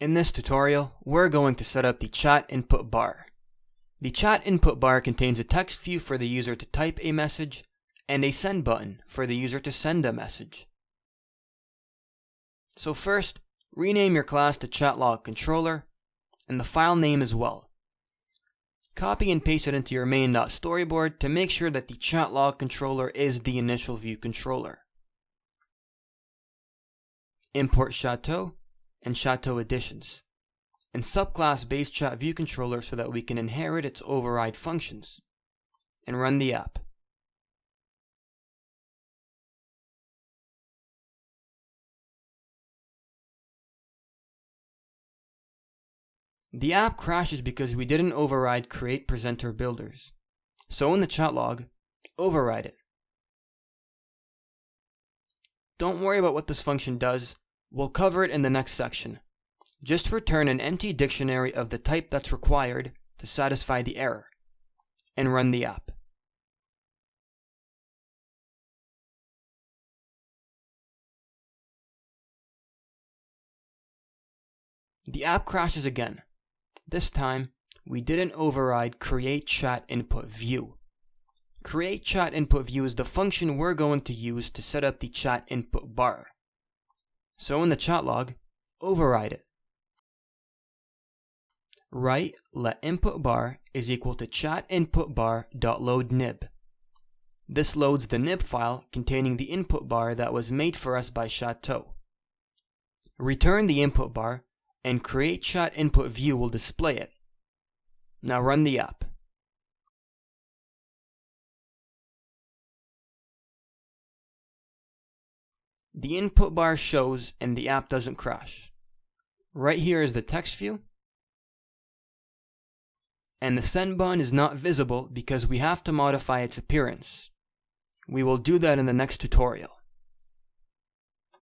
In this tutorial, we're going to set up the chat input bar. The chat input bar contains a text view for the user to type a message and a send button for the user to send a message. So first, rename your class to ChatLogController and the file name as well. Copy and paste it into your main.storyboard to make sure that the ChatLogController is the initial view controller. Import Chateau and Chateau Additions, and subclass base chat view controller so that we can inherit its override functions, and run the app. The app crashes because we didn't override create presenter builders. So in the chat log, override it. Don't worry about what this function does. We'll cover it in the next section. Just return an empty dictionary of the type that's required to satisfy the error, and run the app. The app crashes again. This time, we didn't override create chat input view. Create chat input view is the function we're going to use to set up the chat input bar. So in the chat log, override it. Write let input bar is equal to chat input bar.load nib. This loads the nib file containing the input bar that was made for us by Chateau. Return the input bar and create chat input view will display it. Now run the app. The input bar shows and the app doesn't crash. Right here is the text view. And the send button is not visible because we have to modify its appearance. We will do that in the next tutorial.